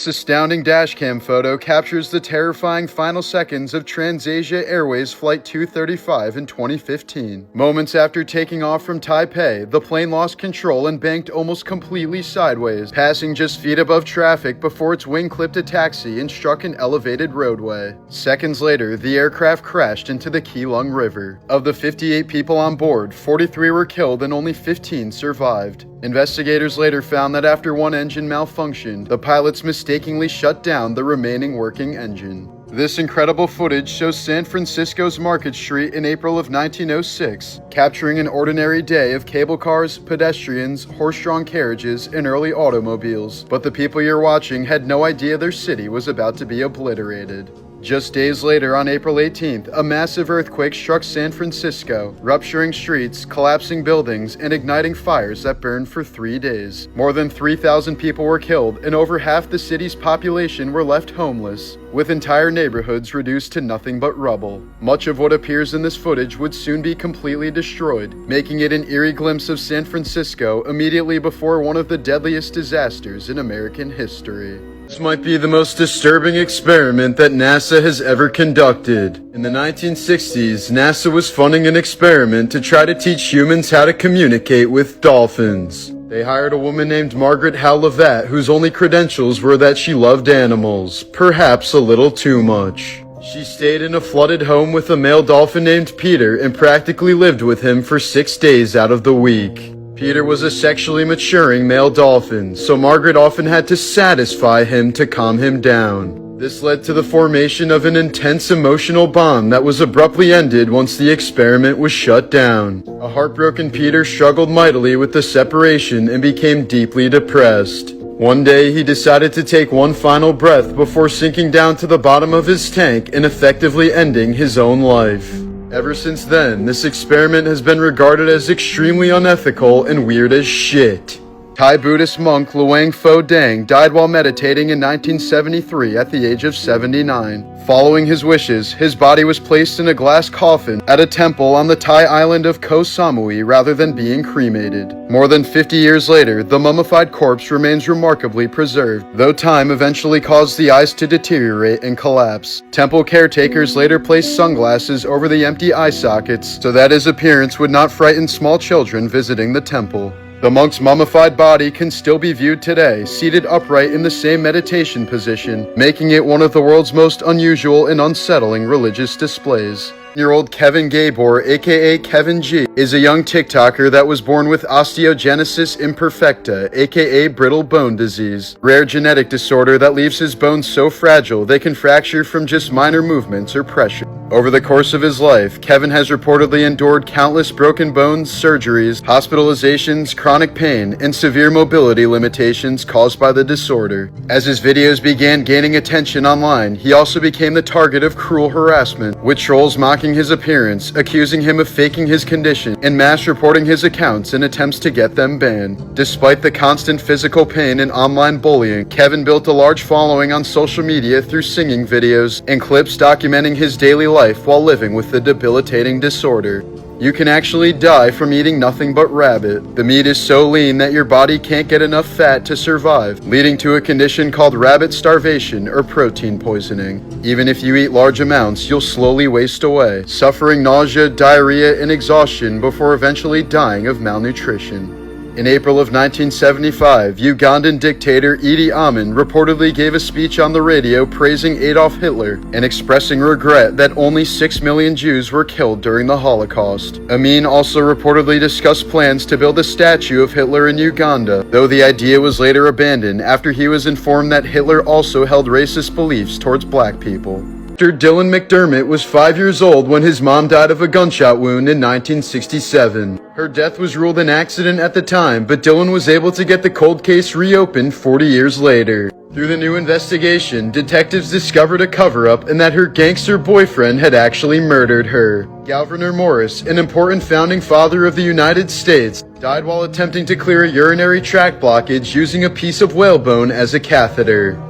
This astounding dashcam photo captures the terrifying final seconds of TransAsia Airways Flight 235 in 2015. Moments after taking off from Taipei, the plane lost control and banked almost completely sideways, passing just feet above traffic before its wing clipped a taxi and struck an elevated roadway. Seconds later, the aircraft crashed into the Keelung River. Of the 58 people on board, 43 were killed and only 15 survived. Investigators later found that after one engine malfunctioned, the pilots mistakenly shut down the remaining working engine. This incredible footage shows San Francisco's Market Street in April of 1906, capturing an ordinary day of cable cars, pedestrians, horse-drawn carriages, and early automobiles. But the people you're watching had no idea their city was about to be obliterated. Just days later, on April 18th, a massive earthquake struck San Francisco, rupturing streets, collapsing buildings, and igniting fires that burned for 3 days. More than 3,000 people were killed, and over half the city's population were left homeless, with entire neighborhoods reduced to nothing but rubble. Much of what appears in this footage would soon be completely destroyed, making it an eerie glimpse of San Francisco immediately before one of the deadliest disasters in American history. This might be the most disturbing experiment that NASA has ever conducted. In the 1960s, NASA was funding an experiment to try to teach humans how to communicate with dolphins. They hired a woman named Margaret Howe-Lavatt, whose only credentials were that she loved animals, perhaps a little too much. She stayed in a flooded home with a male dolphin named Peter and practically lived with him for 6 days out of the week. Peter was a sexually maturing male dolphin, so Margaret often had to satisfy him to calm him down. This led to the formation of an intense emotional bond that was abruptly ended once the experiment was shut down. A heartbroken Peter struggled mightily with the separation and became deeply depressed. One day, he decided to take one final breath before sinking down to the bottom of his tank and effectively ending his own life. Ever since then, this experiment has been regarded as extremely unethical and weird as shit. Thai Buddhist monk Luang Pho Dang died while meditating in 1973 at the age of 79. Following his wishes, his body was placed in a glass coffin at a temple on the Thai island of Koh Samui rather than being cremated. More than 50 years later, the mummified corpse remains remarkably preserved, though time eventually caused the eyes to deteriorate and collapse. Temple caretakers later placed sunglasses over the empty eye sockets so that his appearance would not frighten small children visiting the temple. The monk's mummified body can still be viewed today, seated upright in the same meditation position, making it one of the world's most unusual and unsettling religious displays. 9-year-old Kevin Gabor, aka Kevin G, is a young TikToker that was born with osteogenesis imperfecta, aka brittle bone disease, rare genetic disorder that leaves his bones so fragile they can fracture from just minor movements or pressure. Over the course of his life, Kevin has reportedly endured countless broken bones, surgeries, hospitalizations, chronic pain, and severe mobility limitations caused by the disorder. As his videos began gaining attention online, he also became the target of cruel harassment, with trolls mocking his appearance, accusing him of faking his condition, and mass reporting his accounts in attempts to get them banned. Despite the constant physical pain and online bullying, Kevin built a large following on social media through singing videos and clips documenting his daily life while living with the debilitating disorder. You can actually die from eating nothing but rabbit. The meat is so lean that your body can't get enough fat to survive, leading to a condition called rabbit starvation or protein poisoning. Even if you eat large amounts, you'll slowly waste away, suffering nausea, diarrhea, and exhaustion before eventually dying of malnutrition. In April of 1975, Ugandan dictator Idi Amin reportedly gave a speech on the radio praising Adolf Hitler and expressing regret that only 6 million Jews were killed during the Holocaust. Amin also reportedly discussed plans to build a statue of Hitler in Uganda, though the idea was later abandoned after he was informed that Hitler also held racist beliefs towards black people. Dylan McDermott was 5 years old when his mom died of a gunshot wound in 1967. Her death was ruled an accident at the time, but Dylan was able to get the cold case reopened 40 years later. Through the new investigation, detectives discovered a cover-up and that her gangster boyfriend had actually murdered her. Gouverneur Morris, an important founding father of the United States, died while attempting to clear a urinary tract blockage using a piece of whalebone as a catheter.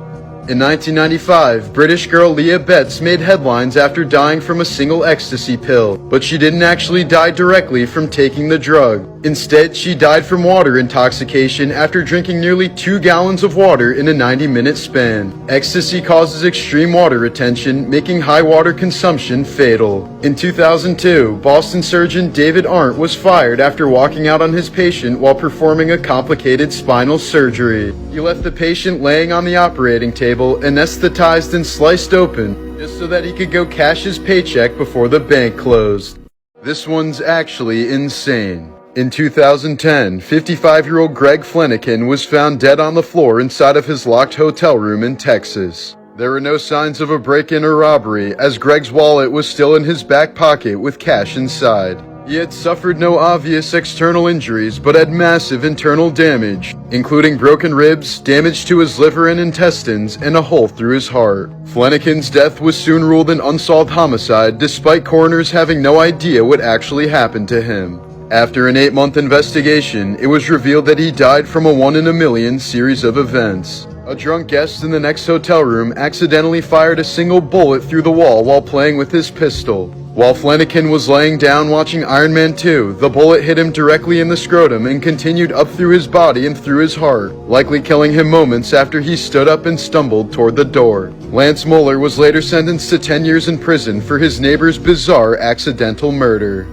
In 1995, British girl Leah Betts made headlines after dying from a single ecstasy pill, but she didn't actually die directly from taking the drug. Instead, she died from water intoxication after drinking nearly 2 gallons of water in a 90-minute span. Ecstasy causes extreme water retention, making high water consumption fatal. In 2002, Boston surgeon David Arndt was fired after walking out on his patient while performing a complicated spinal surgery. He left the patient laying on the operating table, anesthetized and sliced open, just so that he could go cash his paycheck before the bank closed. This one's actually insane. In 2010, 55-year-old Greg Flanagan was found dead on the floor inside of his locked hotel room in Texas. There were no signs of a break-in or robbery, as Greg's wallet was still in his back pocket with cash inside. He had suffered no obvious external injuries, but had massive internal damage, including broken ribs, damage to his liver and intestines, and a hole through his heart. Flanagan's death was soon ruled an unsolved homicide, despite coroners having no idea what actually happened to him. After an 8-month investigation, it was revealed that he died from a 1-in-a-million series of events. A drunk guest in the next hotel room accidentally fired a single bullet through the wall while playing with his pistol. While Flanagan was laying down watching Iron Man 2, the bullet hit him directly in the scrotum and continued up through his body and through his heart, likely killing him moments after he stood up and stumbled toward the door. Lance Moeller was later sentenced to 10 years in prison for his neighbor's bizarre accidental murder.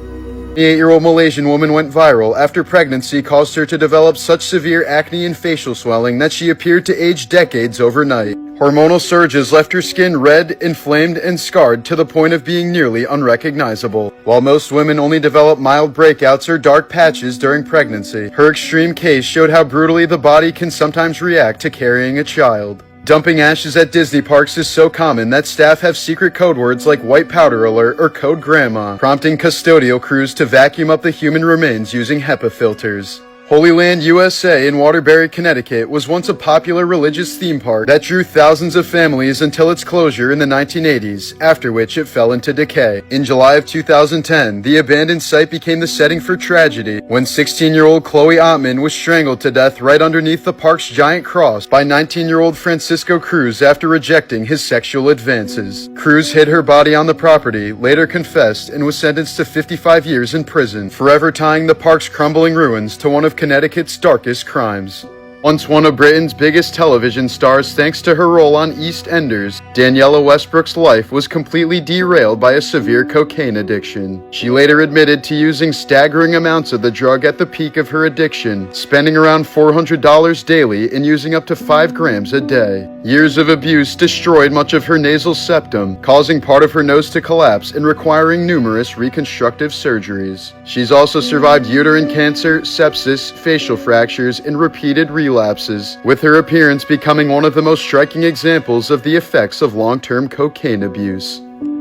The 28-year-old Malaysian woman went viral after pregnancy caused her to develop such severe acne and facial swelling that she appeared to age decades overnight. Hormonal surges left her skin red, inflamed, and scarred to the point of being nearly unrecognizable. While most women only develop mild breakouts or dark patches during pregnancy, her extreme case showed how brutally the body can sometimes react to carrying a child. Dumping ashes at Disney parks is so common that staff have secret code words like white powder alert or code grandma, prompting custodial crews to vacuum up the human remains using HEPA filters. Holy Land USA in Waterbury, Connecticut was once a popular religious theme park that drew thousands of families until its closure in the 1980s, after which it fell into decay. In July of 2010, the abandoned site became the setting for tragedy when 16-year-old Chloe Ottman was strangled to death right underneath the park's giant cross by 19-year-old Francisco Cruz after rejecting his sexual advances. Cruz hid her body on the property, later confessed, and was sentenced to 55 years in prison, forever tying the park's crumbling ruins to one of Connecticut's darkest crimes. Once one of Britain's biggest television stars thanks to her role on EastEnders, Daniela Westbrook's life was completely derailed by a severe cocaine addiction. She later admitted to using staggering amounts of the drug at the peak of her addiction, spending around $400 daily and using up to 5 grams a day. Years of abuse destroyed much of her nasal septum, causing part of her nose to collapse and requiring numerous reconstructive surgeries. She's also survived uterine cancer, sepsis, facial fractures, and repeated relapses, with her appearance becoming one of the most striking examples of the effects of long-term cocaine abuse.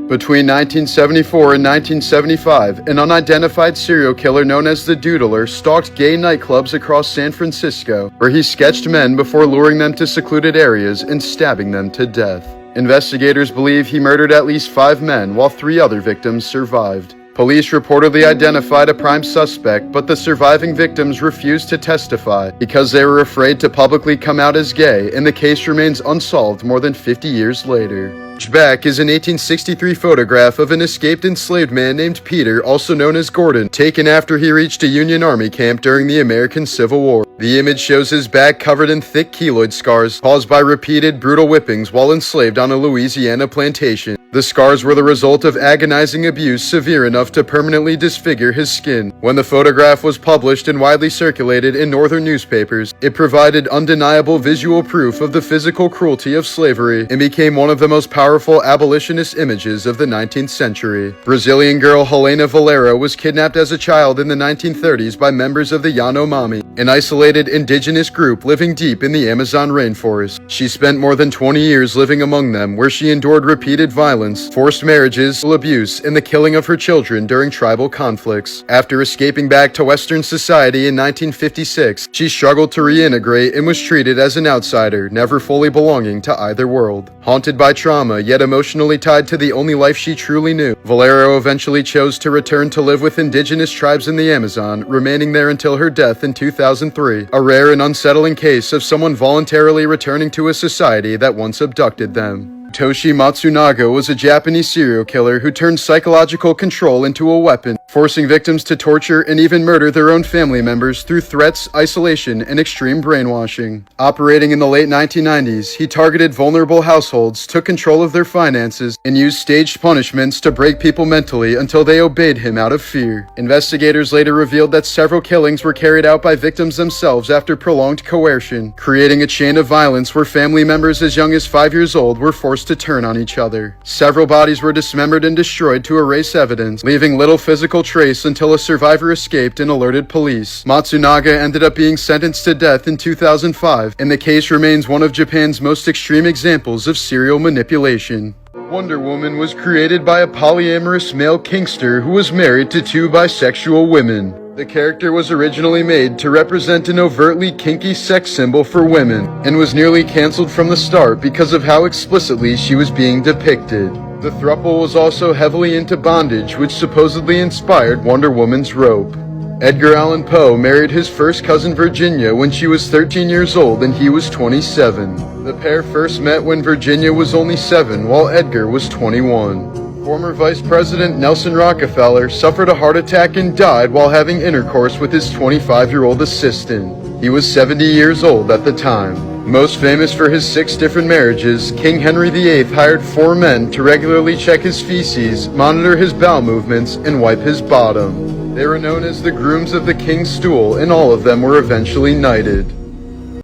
Between 1974 and 1975, an unidentified serial killer known as the Doodler stalked gay nightclubs across San Francisco, where he sketched men before luring them to secluded areas and stabbing them to death. Investigators believe he murdered at least 5 men, while 3 other victims survived. Police reportedly identified a prime suspect, but the surviving victims refused to testify because they were afraid to publicly come out as gay, and the case remains unsolved more than 50 years later. Back is an 1863 photograph of an escaped enslaved man named Peter, also known as Gordon, taken after he reached a Union Army camp during the American Civil War. The image shows his back covered in thick keloid scars caused by repeated brutal whippings while enslaved on a Louisiana plantation. The scars were the result of agonizing abuse severe enough to permanently disfigure his skin. When the photograph was published and widely circulated in northern newspapers, it provided undeniable visual proof of the physical cruelty of slavery and became one of the most powerful abolitionist images of the 19th century. Brazilian girl Helena Valera was kidnapped as a child in the 1930s by members of the Yanomami, an isolated indigenous group living deep in the Amazon rainforest. She spent more than 20 years living among them, where she endured repeated violence, forced marriages, abuse, and the killing of her children during tribal conflicts. After escaping back to Western society in 1956, she struggled to reintegrate and was treated as an outsider, never fully belonging to either world. Haunted by trauma, yet emotionally tied to the only life she truly knew, Valero eventually chose to return to live with indigenous tribes in the Amazon, remaining there until her death in 2003, a rare and unsettling case of someone voluntarily returning to a society that once abducted them. Toshi Matsunaga was a Japanese serial killer who turned psychological control into a weapon, forcing victims to torture and even murder their own family members through threats, isolation, and extreme brainwashing. Operating in the late 1990s, he targeted vulnerable households, took control of their finances, and used staged punishments to break people mentally until they obeyed him out of fear. Investigators later revealed that several killings were carried out by victims themselves after prolonged coercion, creating a chain of violence where family members as young as 5 years old were forced to turn on each other. Several bodies were dismembered and destroyed to erase evidence, leaving little physical trace until a survivor escaped and alerted police. Matsunaga ended up being sentenced to death in 2005, and the case remains one of Japan's most extreme examples of serial manipulation. Wonder Woman was created by a polyamorous male kinkster who was married to 2 bisexual women. The character was originally made to represent an overtly kinky sex symbol for women, and was nearly cancelled from the start because of how explicitly she was being depicted. The throuple was also heavily into bondage, which supposedly inspired Wonder Woman's rope. Edgar Allan Poe married his first cousin Virginia when she was 13 years old and he was 27. The pair first met when Virginia was only 7 while Edgar was 21. Former Vice President Nelson Rockefeller suffered a heart attack and died while having intercourse with his 25-year-old assistant. He was 70 years old at the time. Most famous for his 6 different marriages, King Henry VIII hired 4 men to regularly check his feces, monitor his bowel movements, and wipe his bottom. They were known as the Grooms of the King's Stool, and all of them were eventually knighted.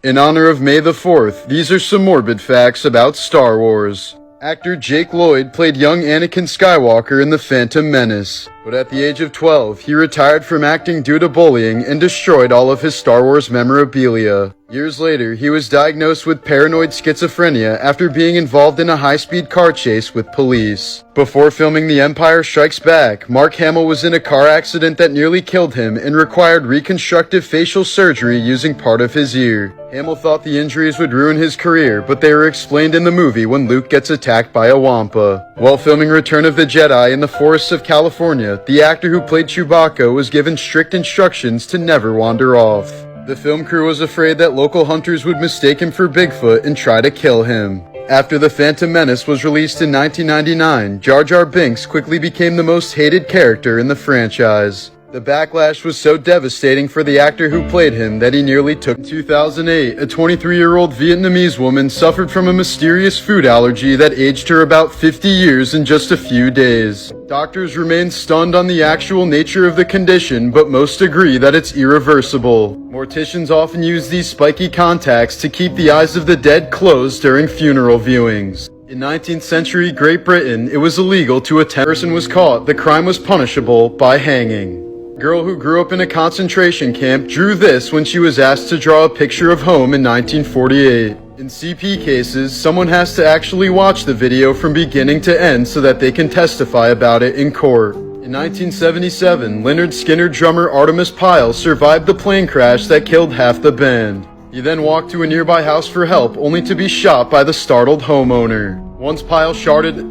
In honor of May the 4th, these are some morbid facts about Star Wars. Actor Jake Lloyd played young Anakin Skywalker in The Phantom Menace, but at the age of 12, he retired from acting due to bullying and destroyed all of his Star Wars memorabilia. Years later, he was diagnosed with paranoid schizophrenia after being involved in a high-speed car chase with police. Before filming The Empire Strikes Back, Mark Hamill was in a car accident that nearly killed him and required reconstructive facial surgery using part of his ear. Hamill thought the injuries would ruin his career, but they were explained in the movie when Luke gets attacked by a Wampa. While filming Return of the Jedi in the forests of California, the actor who played Chewbacca was given strict instructions to never wander off. The film crew was afraid that local hunters would mistake him for Bigfoot and try to kill him. After The Phantom Menace was released in 1999, Jar Jar Binks quickly became the most hated character in the franchise. The backlash was so devastating for the actor who played him that he nearly took. In 2008, a 23-year-old Vietnamese woman suffered from a mysterious food allergy that aged her about 50 years in just a few days. Doctors remain stunned on the actual nature of the condition, but most agree that it's irreversible. Morticians often use these spiky contacts to keep the eyes of the dead closed during funeral viewings. In 19th century Great Britain, it was illegal to attend. If a person was caught, the crime was punishable by hanging. A girl who grew up in a concentration camp drew this when she was asked to draw a picture of home in 1948. In CP cases, someone has to actually watch the video from beginning to end so that they can testify about it in court. In 1977, Lynyrd Skynyrd drummer Artemis Pyle survived the plane crash that killed half the band. He then walked to a nearby house for help, only to be shot by the startled homeowner. Once Pyle shouted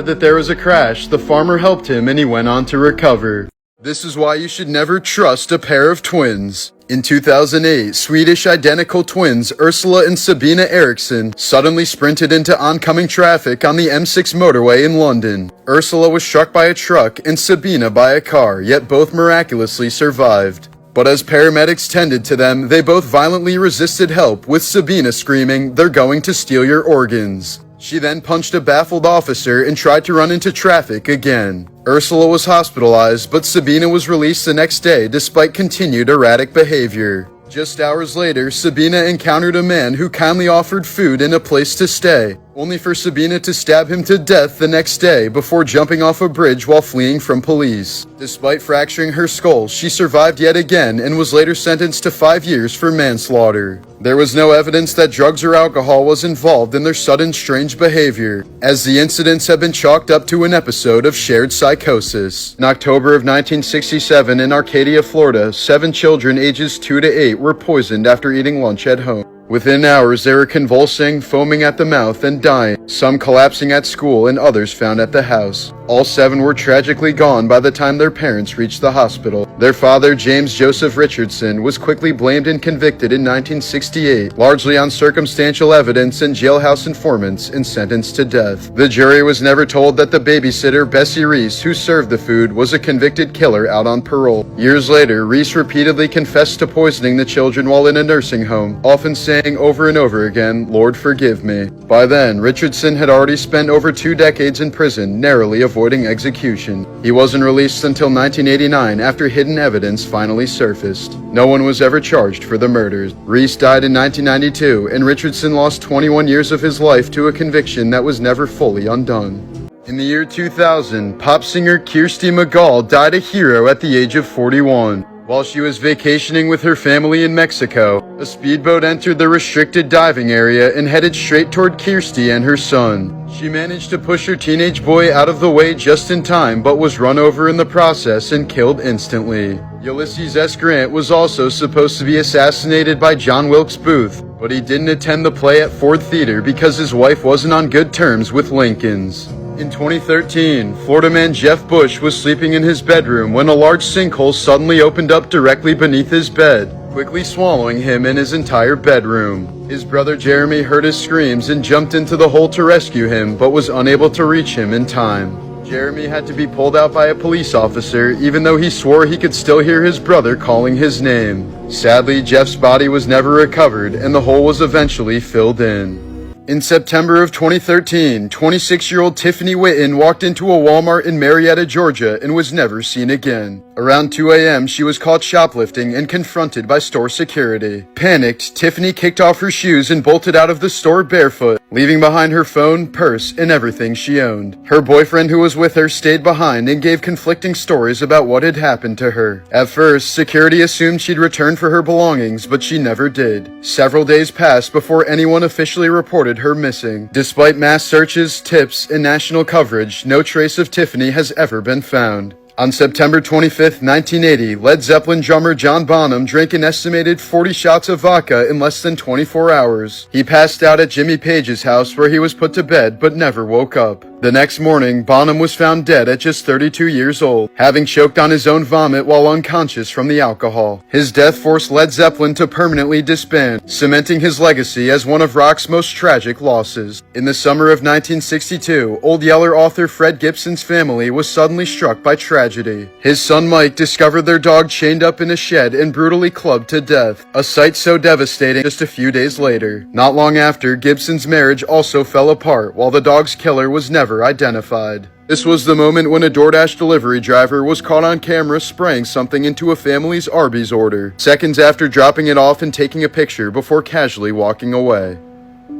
that there was a crash, the farmer helped him and he went on to recover. This is why you should never trust a pair of twins. In 2008, Swedish identical twins Ursula and Sabina Eriksson suddenly sprinted into oncoming traffic on the M6 motorway in London. Ursula was struck by a truck and Sabina by a car, yet both miraculously survived. But as paramedics tended to them, they both violently resisted help, with Sabina screaming, "They're going to steal your organs." She then punched a baffled officer and tried to run into traffic again. Ursula was hospitalized, but Sabina was released the next day despite continued erratic behavior. Just hours later, Sabina encountered a man who kindly offered food and a place to stay, only for Sabina to stab him to death the next day before jumping off a bridge while fleeing from police. Despite fracturing her skull, she survived yet again and was later sentenced to 5 years for manslaughter. There was no evidence that drugs or alcohol was involved in their sudden strange behavior, as the incidents have been chalked up to an episode of shared psychosis. In October of 1967 in Arcadia, Florida, 7 children ages 2 to 8 were poisoned after eating lunch at home. Within hours, they were convulsing, foaming at the mouth, and dying, some collapsing at school and others found at the house. All 7 were tragically gone by the time their parents reached the hospital. Their father, James Joseph Richardson, was quickly blamed and convicted in 1968, largely on circumstantial evidence and jailhouse informants, and sentenced to death. The jury was never told that the babysitter, Bessie Reese, who served the food, was a convicted killer out on parole. Years later, Reese repeatedly confessed to poisoning the children while in a nursing home, often saying over and over again, "Lord, forgive me." By then, Richardson had already spent over 2 decades in prison, narrowly avoiding execution. He wasn't released until 1989 after hidden evidence finally surfaced. No one was ever charged for the murders. Reese died in 1992, and Richardson lost 21 years of his life to a conviction that was never fully undone. In the year 2000, pop singer Kirsty MacColl died a hero at the age of 41. While she was vacationing with her family in Mexico, a speedboat entered the restricted diving area and headed straight toward Kirsty and her son. She managed to push her teenage boy out of the way just in time, but was run over in the process and killed instantly. Ulysses S. Grant was also supposed to be assassinated by John Wilkes Booth, but he didn't attend the play at Ford Theater because his wife wasn't on good terms with Lincoln's. In 2013, Florida man Jeff Bush was sleeping in his bedroom when a large sinkhole suddenly opened up directly beneath his bed, quickly swallowing him and his entire bedroom. His brother Jeremy heard his screams and jumped into the hole to rescue him, but was unable to reach him in time. Jeremy had to be pulled out by a police officer, even though he swore he could still hear his brother calling his name. Sadly, Jeff's body was never recovered, and the hole was eventually filled in. In September of 2013, 26-year-old Tiffany Witten walked into a Walmart in Marietta, Georgia, and was never seen again. Around 2 a.m., she was caught shoplifting and confronted by store security. Panicked, Tiffany kicked off her shoes and bolted out of the store barefoot, leaving behind her phone, purse, and everything she owned. Her boyfriend, who was with her, stayed behind and gave conflicting stories about what had happened to her. At first, security assumed she'd return for her belongings, but she never did. Several days passed before anyone officially reported her missing. Despite mass searches, tips, and national coverage, no trace of Tiffany has ever been found. On September 25, 1980, Led Zeppelin drummer John Bonham drank an estimated 40 shots of vodka in less than 24 hours. He passed out at Jimmy Page's house where he was put to bed but never woke up. The next morning, Bonham was found dead at just 32 years old, having choked on his own vomit while unconscious from the alcohol. His death forced Led Zeppelin to permanently disband, cementing his legacy as one of rock's most tragic losses. In the summer of 1962, Old Yeller author Fred Gibson's family was suddenly struck by tragedy. His son Mike discovered their dog chained up in a shed and brutally clubbed to death, a sight so devastating just a few days later. Not long after, Gibson's marriage also fell apart, while the dog's killer was never identified. This was the moment when a DoorDash delivery driver was caught on camera spraying something into a family's Arby's order, seconds after dropping it off and taking a picture before casually walking away.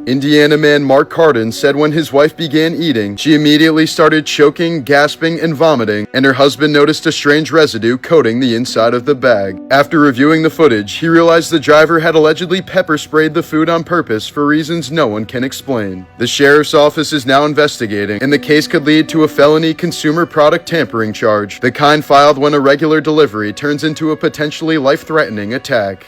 Indiana man Mark Carden said when his wife began eating, she immediately started choking, gasping, and vomiting, and her husband noticed a strange residue coating the inside of the bag. After reviewing the footage, he realized the driver had allegedly pepper sprayed the food on purpose for reasons no one can explain. The sheriff's office is now investigating, and the case could lead to a felony consumer product tampering charge, the kind filed when a regular delivery turns into a potentially life-threatening attack.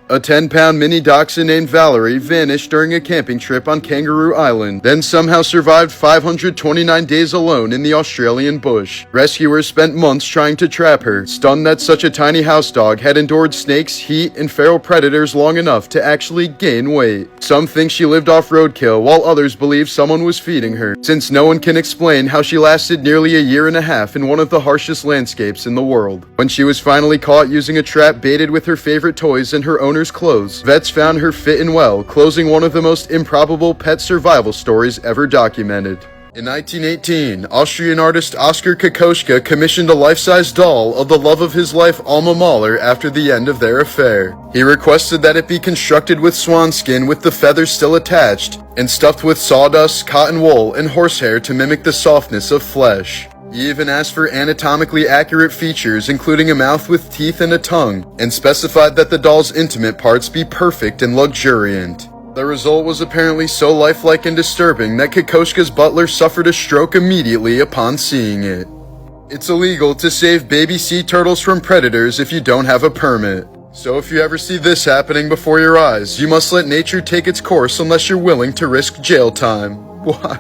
A 10-pound mini dachshund named Valerie vanished during a camping trip on Kangaroo Island, then somehow survived 529 days alone in the Australian bush. Rescuers spent months trying to trap her, stunned that such a tiny house dog had endured snakes, heat, and feral predators long enough to actually gain weight. Some think she lived off roadkill, while others believe someone was feeding her, since no one can explain how she lasted nearly a year and a half in one of the harshest landscapes in the world. When she was finally caught using a trap baited with her favorite toys and her owner's clothes, vets found her fit and well, closing one of the most improbable pet survival stories ever documented. In 1918, Austrian artist Oskar Kokoschka commissioned a life-size doll of the love of his life Alma Mahler after the end of their affair. He requested that it be constructed with swan skin with the feathers still attached, and stuffed with sawdust, cotton wool, and horsehair to mimic the softness of flesh. He even asked for anatomically accurate features, including a mouth with teeth and a tongue, and specified that the doll's intimate parts be perfect and luxuriant. The result was apparently so lifelike and disturbing that Kokoschka's butler suffered a stroke immediately upon seeing it. It's illegal to save baby sea turtles from predators if you don't have a permit. So if you ever see this happening before your eyes, you must let nature take its course unless you're willing to risk jail time. Why?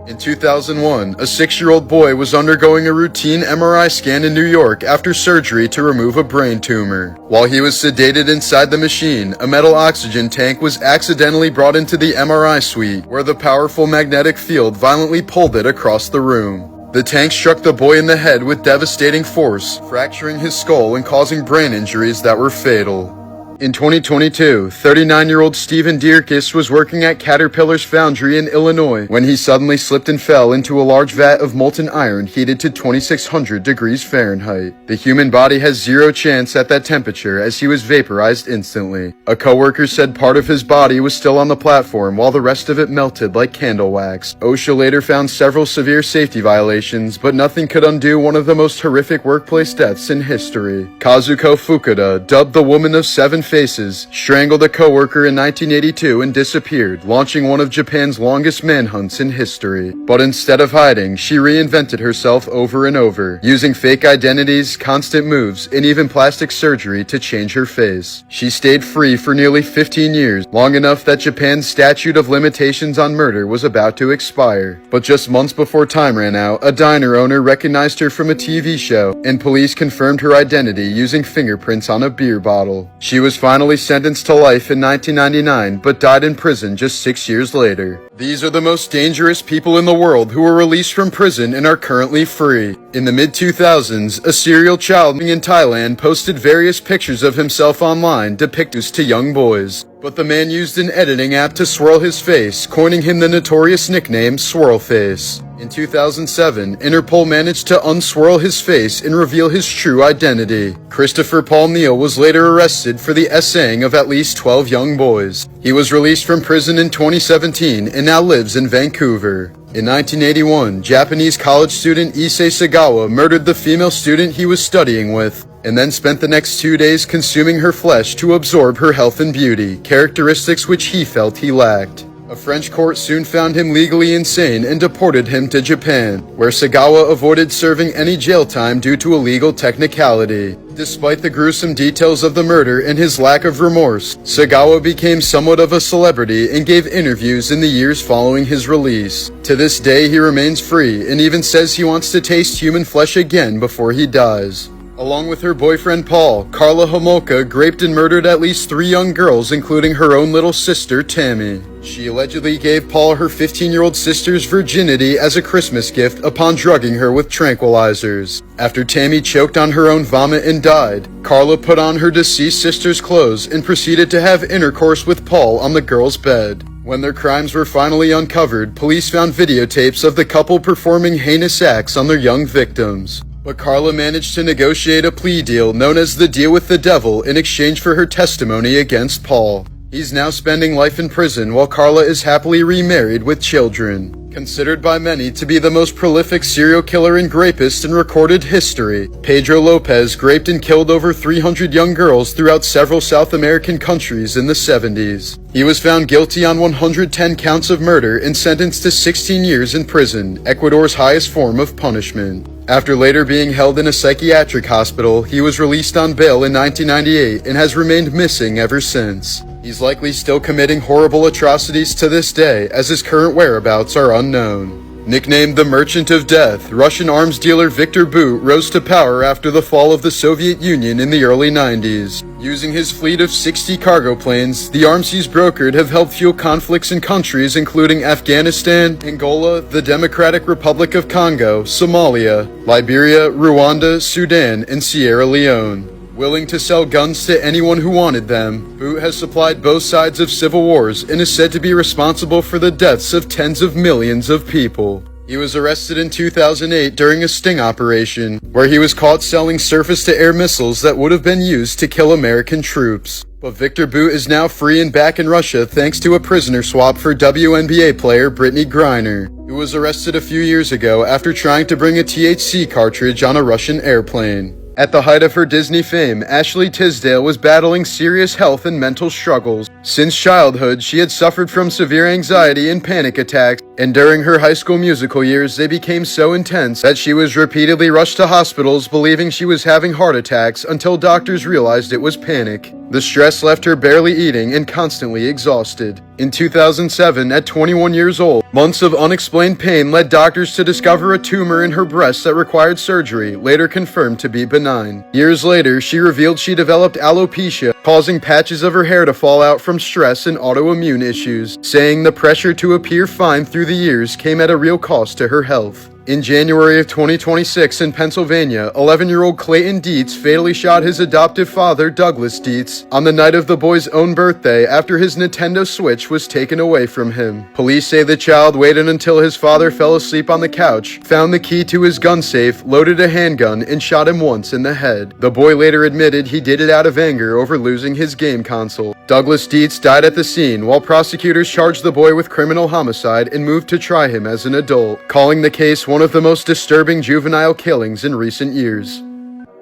In 2001, a 6-year-old boy was undergoing a routine MRI scan in New York after surgery to remove a brain tumor. While he was sedated inside the machine, a metal oxygen tank was accidentally brought into the MRI suite, where the powerful magnetic field violently pulled it across the room. The tank struck the boy in the head with devastating force, fracturing his skull and causing brain injuries that were fatal. In 2022, 39-year-old Stephen Dierkes was working at Caterpillar's foundry in Illinois when he suddenly slipped and fell into a large vat of molten iron heated to 2,600 degrees Fahrenheit. The human body has zero chance at that temperature as he was vaporized instantly. A coworker said part of his body was still on the platform while the rest of it melted like candle wax. OSHA later found several severe safety violations, but nothing could undo one of the most horrific workplace deaths in history. Kazuko Fukuda, dubbed the Woman of Seven Faces, strangled a coworker in 1982 and disappeared, launching one of Japan's longest manhunts in history. But instead of hiding, she reinvented herself over and over, using fake identities, constant moves, and even plastic surgery to change her face. She stayed free for nearly 15 years, long enough that Japan's statute of limitations on murder was about to expire. But just months before time ran out, a diner owner recognized her from a TV show, and police confirmed her identity using fingerprints on a beer bottle. She was finally sentenced to life in 1999, but died in prison just 6 years later. These are the most dangerous people in the world who were released from prison and are currently free. In the mid-2000s, a serial child in Thailand posted various pictures of himself online depicting to young boys. But the man used an editing app to swirl his face, coining him the notorious nickname Swirlface. In 2007, Interpol managed to unswirl his face and reveal his true identity. Christopher Paul Neal was later arrested for the essaying of at least 12 young boys. He was released from prison in 2017 and now lives in Vancouver. In 1981, Japanese college student Issei Sagawa murdered the female student he was studying with, and then spent the next 2 days consuming her flesh to absorb her health and beauty, characteristics which he felt he lacked. A French court soon found him legally insane and deported him to Japan, where Sagawa avoided serving any jail time due to a legal technicality. Despite the gruesome details of the murder and his lack of remorse, Sagawa became somewhat of a celebrity and gave interviews in the years following his release. To this day, he remains free and even says he wants to taste human flesh again before he dies. Along with her boyfriend Paul, Karla Homolka raped and murdered at least 3 young girls, including her own little sister, Tammy. She allegedly gave Paul her 15-year-old sister's virginity as a Christmas gift upon drugging her with tranquilizers. After Tammy choked on her own vomit and died, Karla put on her deceased sister's clothes and proceeded to have intercourse with Paul on the girl's bed. When their crimes were finally uncovered, police found videotapes of the couple performing heinous acts on their young victims. But Karla managed to negotiate a plea deal known as the Deal with the Devil in exchange for her testimony against Paul. He's now spending life in prison while Karla is happily remarried with children. Considered by many to be the most prolific serial killer and rapist in recorded history, Pedro Lopez raped and killed over 300 young girls throughout several South American countries in the 70s. He was found guilty on 110 counts of murder and sentenced to 16 years in prison, Ecuador's highest form of punishment. After later being held in a psychiatric hospital, he was released on bail in 1998 and has remained missing ever since. He's likely still committing horrible atrocities to this day, as his current whereabouts are unknown. Nicknamed the Merchant of Death, Russian arms dealer Viktor Bout rose to power after the fall of the Soviet Union in the early 90s. Using his fleet of 60 cargo planes, the arms he's brokered have helped fuel conflicts in countries including Afghanistan, Angola, the Democratic Republic of Congo, Somalia, Liberia, Rwanda, Sudan, and Sierra Leone. Willing to sell guns to anyone who wanted them, Bout has supplied both sides of civil wars and is said to be responsible for the deaths of tens of millions of people. He was arrested in 2008 during a sting operation, where he was caught selling surface-to-air missiles that would have been used to kill American troops. But Viktor Bout is now free and back in Russia thanks to a prisoner swap for WNBA player Brittany Griner, who was arrested a few years ago after trying to bring a THC cartridge on a Russian airplane. At the height of her Disney fame, Ashley Tisdale was battling serious health and mental struggles. Since childhood, she had suffered from severe anxiety and panic attacks, And during her High School Musical years, they became so intense that she was repeatedly rushed to hospitals believing she was having heart attacks until doctors realized it was panic. The stress left her barely eating and constantly exhausted. In 2007, at 21 years old, months of unexplained pain led doctors to discover a tumor in her breast that required surgery, later confirmed to be benign. Years later, she revealed she developed alopecia, causing patches of her hair to fall out from stress and autoimmune issues, saying the pressure to appear fine through the years came at a real cost to her health. In January of 2026 in Pennsylvania, 11-year-old Clayton Dietz fatally shot his adoptive father, Douglas Dietz, on the night of the boy's own birthday after his Nintendo Switch was taken away from him. Police say the child waited until his father fell asleep on the couch, found the key to his gun safe, loaded a handgun, and shot him once in the head. The boy later admitted he did it out of anger over losing his game console. Douglas Dietz died at the scene, while prosecutors charged the boy with criminal homicide and moved to try him as an adult, calling the case one of the most disturbing juvenile killings in recent years.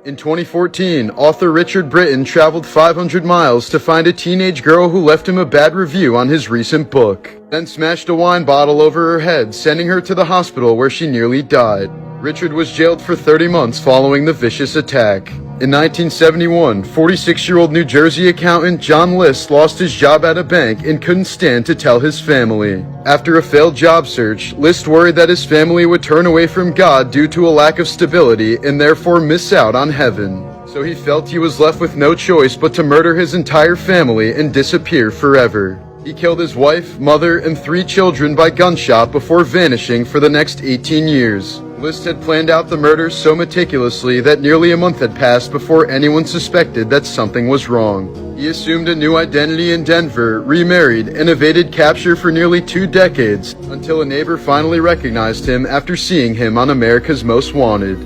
In 2014, author Richard Britton traveled 500 miles to find a teenage girl who left him a bad review on his recent book, then smashed a wine bottle over her head, sending her to the hospital where she nearly died. Richard was jailed for 30 months following the vicious attack. In 1971, 46-year-old New Jersey accountant John List lost his job at a bank and couldn't stand to tell his family. After a failed job search, List worried that his family would turn away from God due to a lack of stability and therefore miss out on heaven. So he felt he was left with no choice but to murder his entire family and disappear forever. He killed his wife, mother, and 3 children by gunshot before vanishing for the next 18 years. List had planned out the murder so meticulously that nearly a month had passed before anyone suspected that something was wrong. He assumed a new identity in Denver, remarried, and evaded capture for nearly 2 decades, until a neighbor finally recognized him after seeing him on America's Most Wanted.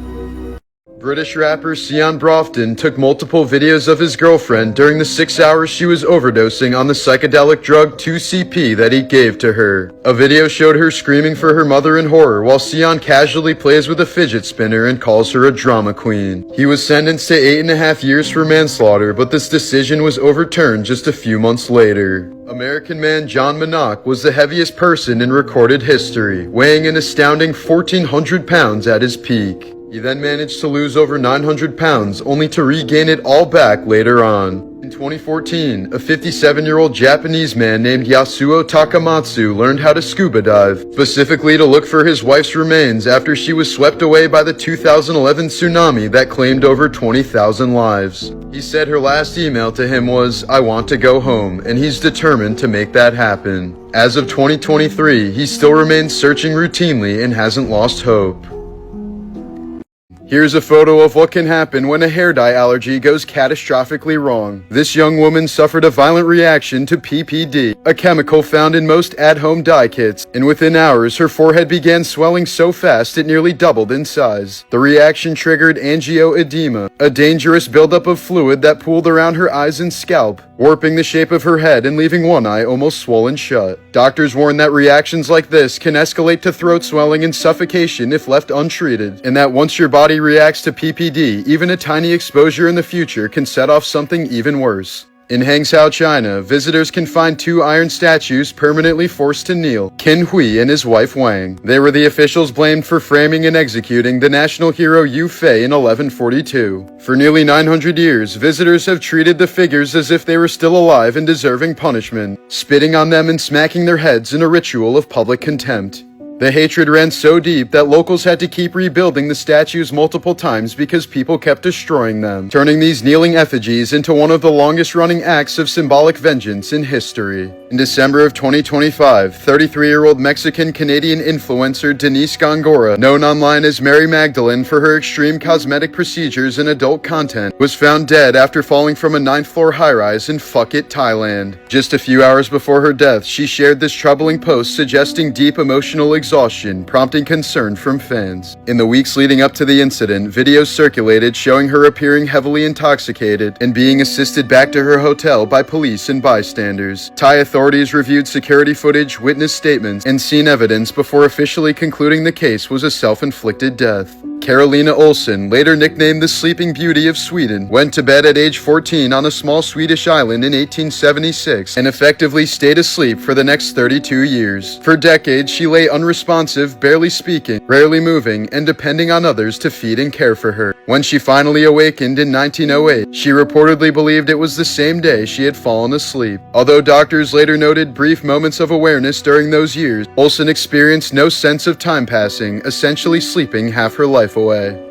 British rapper Sion Brofton took multiple videos of his girlfriend during the 6 hours she was overdosing on the psychedelic drug 2CP that he gave to her. A video showed her screaming for her mother in horror while Sion casually plays with a fidget spinner and calls her a drama queen. He was sentenced to 8.5 years for manslaughter, but this decision was overturned just a few months later. American man John Minock was the heaviest person in recorded history, weighing an astounding 1,400 pounds at his peak. He then managed to lose over 900 pounds, only to regain it all back later on. In 2014, a 57-year-old Japanese man named Yasuo Takamatsu learned how to scuba dive, specifically to look for his wife's remains after she was swept away by the 2011 tsunami that claimed over 20,000 lives. He said her last email to him was, "I want to go home," and he's determined to make that happen. As of 2023, he still remains searching routinely and hasn't lost hope. Here's a photo of what can happen when a hair dye allergy goes catastrophically wrong. This young woman suffered a violent reaction to PPD, a chemical found in most at-home dye kits, and within hours her forehead began swelling so fast it nearly doubled in size. The reaction triggered angioedema, a dangerous buildup of fluid that pooled around her eyes and scalp, warping the shape of her head and leaving one eye almost swollen shut. Doctors warn that reactions like this can escalate to throat swelling and suffocation if left untreated, and that once your body reacts to PPD, even a tiny exposure in the future can set off something even worse. In Hangzhou, China, visitors can find 2 iron statues permanently forced to kneel, Qin Hui and his wife Wang. They were the officials blamed for framing and executing the national hero Yu Fei in 1142. For nearly 900 years, visitors have treated the figures as if they were still alive and deserving punishment, spitting on them and smacking their heads in a ritual of public contempt. The hatred ran so deep that locals had to keep rebuilding the statues multiple times because people kept destroying them, turning these kneeling effigies into one of the longest-running acts of symbolic vengeance in history. In December of 2025, 33-year-old Mexican-Canadian influencer Denise Gongora, known online as Mary Magdalene for her extreme cosmetic procedures and adult content, was found dead after falling from a 9th-floor high-rise in Phuket, Thailand. Just a few hours before her death, she shared this troubling post suggesting deep emotional exhaustion, prompting concern from fans. In the weeks leading up to the incident, videos circulated showing her appearing heavily intoxicated and being assisted back to her hotel by police and bystanders. Thai authorities reviewed security footage, witness statements, and scene evidence before officially concluding the case was a self-inflicted death. Carolina Olsen, later nicknamed the Sleeping Beauty of Sweden, went to bed at age 14 on a small Swedish island in 1876 and effectively stayed asleep for the next 32 years. For decades, she lay unresponsive, barely speaking, rarely moving, and depending on others to feed and care for her. When she finally awakened in 1908, she reportedly believed it was the same day she had fallen asleep. Although doctors later noted brief moments of awareness during those years, Olsen experienced no sense of time passing, essentially sleeping half her life away.